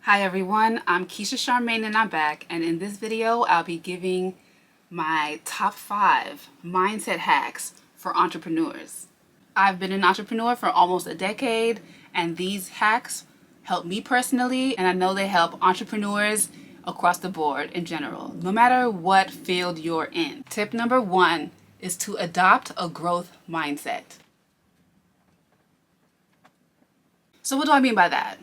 Hi everyone, I'm Keisha Charmaine and I'm back, and in this video I'll be giving my top 5 mindset hacks for entrepreneurs. I've been an entrepreneur for almost a decade, and these hacks help me personally, and I know they help entrepreneurs across the board in general, no matter what field you're in. Tip number 1 is to adopt a growth mindset. So what do I mean by that?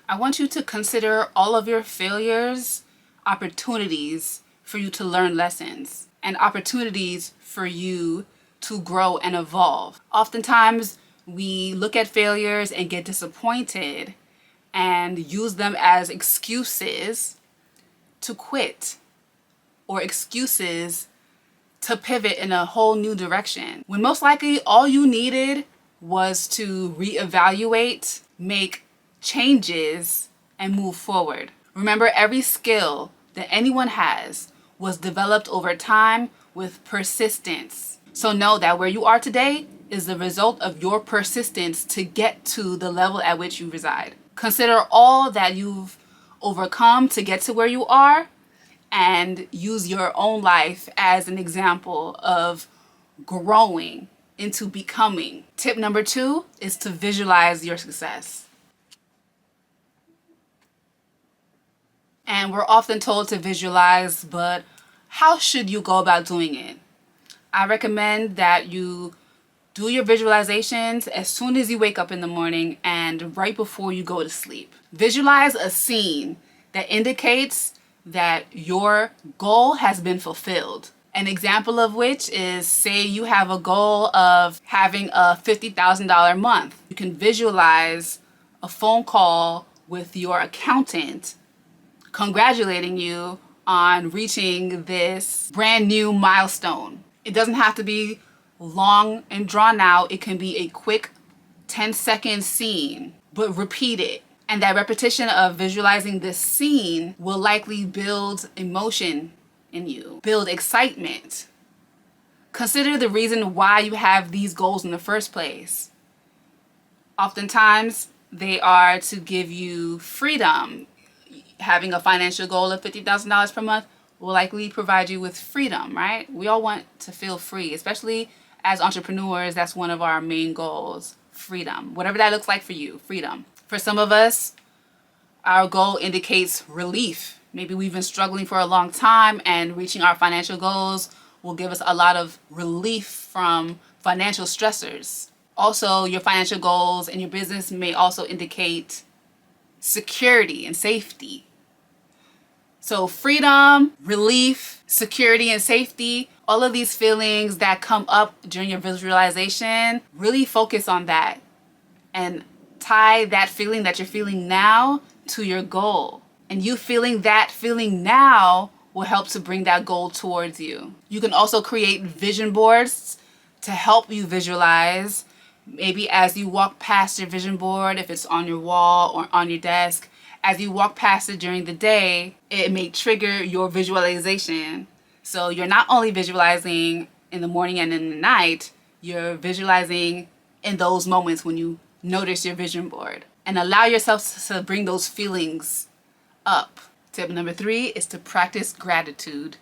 I want you to consider all of your failures opportunities for you to learn lessons and opportunities for you to grow and evolve. Oftentimes, we look at failures and get disappointed and use them as excuses to quit or excuses to pivot in a whole new direction, when most likely all you needed was to reevaluate, make changes, and move forward. Remember, every skill that anyone has was developed over time with persistence. So know that where you are today is the result of your persistence to get to the level at which you reside. Consider all that you've overcome to get to where you are and use your own life as an example of growing into becoming. Tip number 2 is to visualize your success. And we're often told to visualize, but how should you go about doing it? I recommend that you do your visualizations as soon as you wake up in the morning and right before you go to sleep. Visualize a scene that indicates that your goal has been fulfilled. An example of which is, say you have a goal of having a $50,000 month. You can visualize a phone call with your accountant congratulating you on reaching this brand new milestone. It doesn't have to be long and drawn out. It can be a quick 10-second scene, but repeat it. And that repetition of visualizing this scene will likely build emotion in you, build excitement. Consider the reason why you have these goals in the first place. Oftentimes, they are to give you freedom. Having a financial goal of $50,000 per month will likely provide you with freedom, right? We all want to feel free, especially as entrepreneurs. That's one of our main goals, freedom. Whatever that looks like for you, freedom. For some of us, our goal indicates relief. Maybe we've been struggling for a long time, and reaching our financial goals will give us a lot of relief from financial stressors. Also, your financial goals and your business may also indicate security and safety. So freedom, relief, security, and safety, all of these feelings that come up during your visualization, really focus on that and tie that feeling that you're feeling now to your goal. And you feeling that feeling now will help to bring that goal towards you. You can also create vision boards to help you visualize. Maybe as you walk past your vision board, if it's on your wall or on your desk, as you walk past it during the day, it may trigger your visualization. So you're not only visualizing in the morning and in the night, you're visualizing in those moments when you notice your vision board. And allow yourself to bring those feelings up. Tip number 3 is to practice gratitude.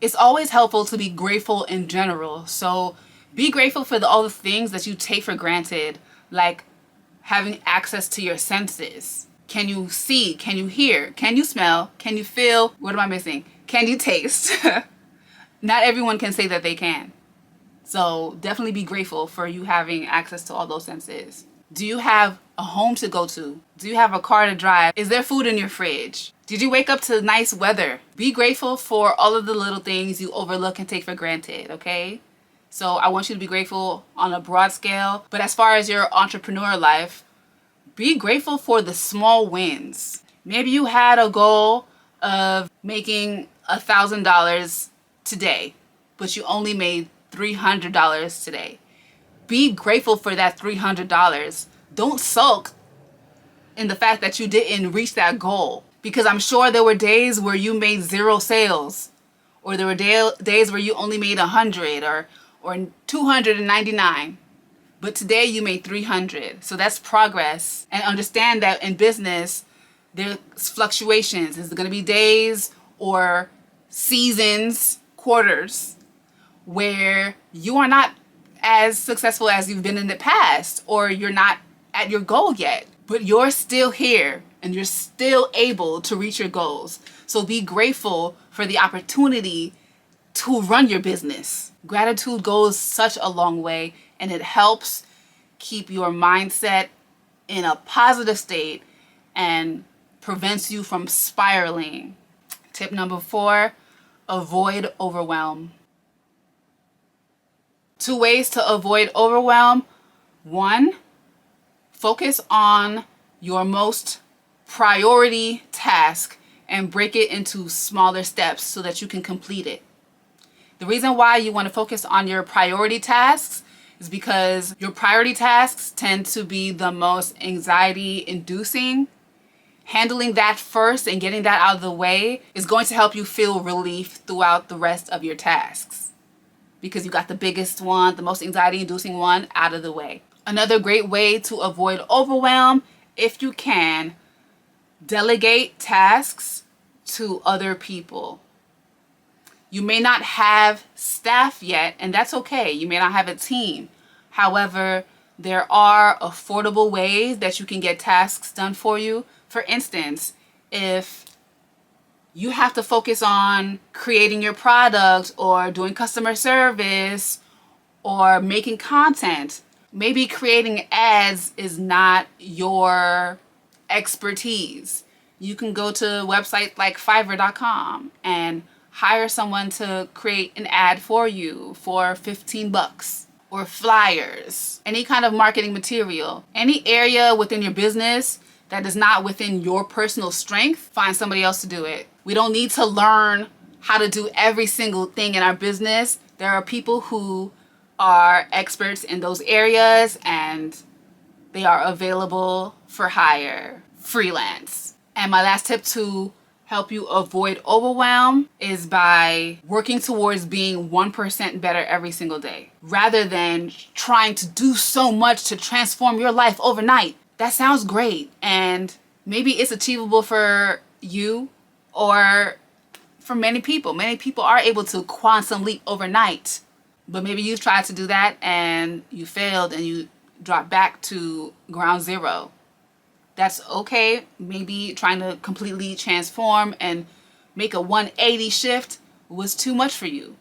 It's always helpful to be grateful in general. So be grateful for all the things that you take for granted, like having access to your senses. Can you see? Can you hear? Can you smell? Can you feel? What am I missing? Can you taste? Not everyone can say that they can. So definitely be grateful for you having access to all those senses. Do you have a home to go to? Do you have a car to drive? Is there food in your fridge? Did you wake up to nice weather? Be grateful for all of the little things you overlook and take for granted, okay? So I want you to be grateful on a broad scale. But as far as your entrepreneur life, be grateful for the small wins. Maybe you had a goal of making $1,000 today, but you only made $300 today. Be grateful for that $300. Don't sulk in the fact that you didn't reach that goal, because I'm sure there were days where you made 0 sales, or there were days where you only made 100 or 299. but today you made 300. So that's progress. And understand that in business, there's fluctuations. There's going to be days or seasons, quarters, where you are not as successful as you've been in the past, or you're not at your goal yet, but you're still here and you're still able to reach your goals. So be grateful for the opportunity to run your business. Gratitude goes such a long way, and it helps keep your mindset in a positive state and prevents you from spiraling. Tip number 4, avoid overwhelm. 2 ways to avoid overwhelm. 1, focus on your most priority task and break it into smaller steps so that you can complete it. The reason why you want to focus on your priority tasks is because your priority tasks tend to be the most anxiety inducing. Handling that first and getting that out of the way is going to help you feel relief throughout the rest of your tasks, because you got the biggest one, the most anxiety inducing one out of the way. Another great way to avoid overwhelm, if you can, delegate tasks to other people. You may not have staff yet, and that's okay. You may not have a team. However, there are affordable ways that you can get tasks done for you. For instance, if you have to focus on creating your product or doing customer service or making content, maybe creating ads is not your expertise. You can go to websites like Fiverr.com and hire someone to create an ad for you for $15, or flyers, any kind of marketing material. Any area within your business that is not within your personal strength, find somebody else to do it. We don't need to learn how to do every single thing in our business. There are people who are experts in those areas and they are available for hire, freelance. And my last tip to help you avoid overwhelm is by working towards being 1% better every single day, rather than trying to do so much to transform your life overnight. That sounds great, and maybe it's achievable for you or for many people. Many people are able to quantum leap overnight, but maybe you've tried to do that and you failed and you dropped back to ground zero. That's okay. Maybe trying to completely transform and make a 180 shift was too much for you.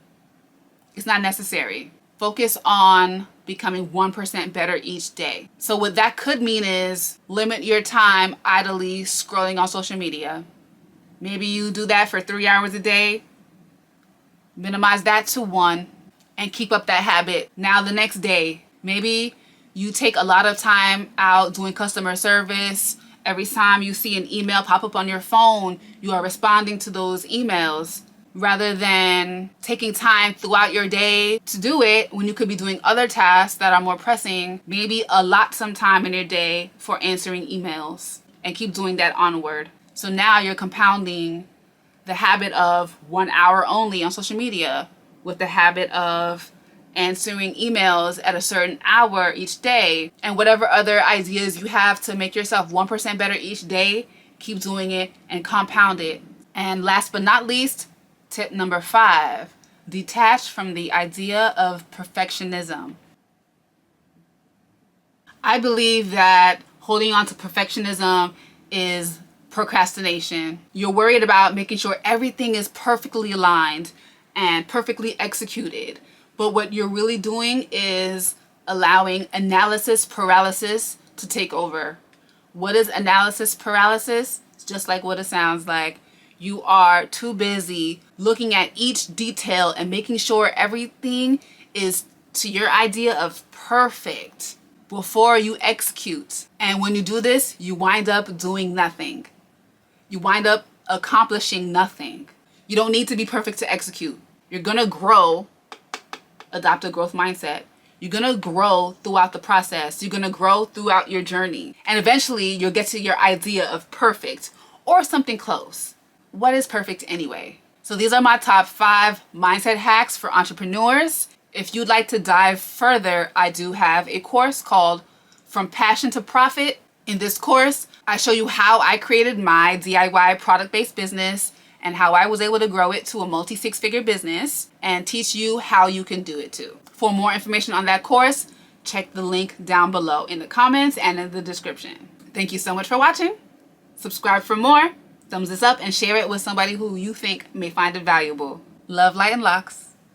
It's not necessary. Focus on becoming 1% better each day. So what that could mean is limit your time idly scrolling on social media. Maybe you do that for 3 hours a day. Minimize that to 1 and keep up that habit. Now the next day, maybe you take a lot of time out doing customer service. Every time you see an email pop up on your phone, you are responding to those emails, rather than taking time throughout your day to do it when you could be doing other tasks that are more pressing. Maybe allot some time in your day for answering emails and keep doing that onward. So now you're compounding the habit of 1 hour only on social media with the habit of answering emails at a certain hour each day, and whatever other ideas you have to make yourself 1% better each day, keep doing it and compound it. And last but not least, tip number 5, detach from the idea of perfectionism. I believe that holding on to perfectionism is procrastination. You're worried about making sure everything is perfectly aligned and perfectly executed. But what you're really doing is allowing analysis paralysis to take over. What is analysis paralysis? It's just like what it sounds like. You are too busy looking at each detail and making sure everything is to your idea of perfect before you execute. And when you do this, you wind up doing nothing. You wind up accomplishing nothing. You don't need to be perfect to execute. You're gonna grow. Adopt a growth mindset. You're gonna grow throughout the process. You're gonna grow throughout your journey. And eventually you'll get to your idea of perfect or something close. What is perfect anyway? So these are my top 5 mindset hacks for entrepreneurs. If you'd like to dive further, I do have a course called From Passion to Profit. In this course, I show you how I created my DIY product-based business and how I was able to grow it to a multi-six-figure business, and teach you how you can do it too. For more information on that course, check the link down below in the comments and in the description. Thank you so much for watching. Subscribe for more, thumbs this up, and share it with somebody who you think may find it valuable. Love, light, and locks.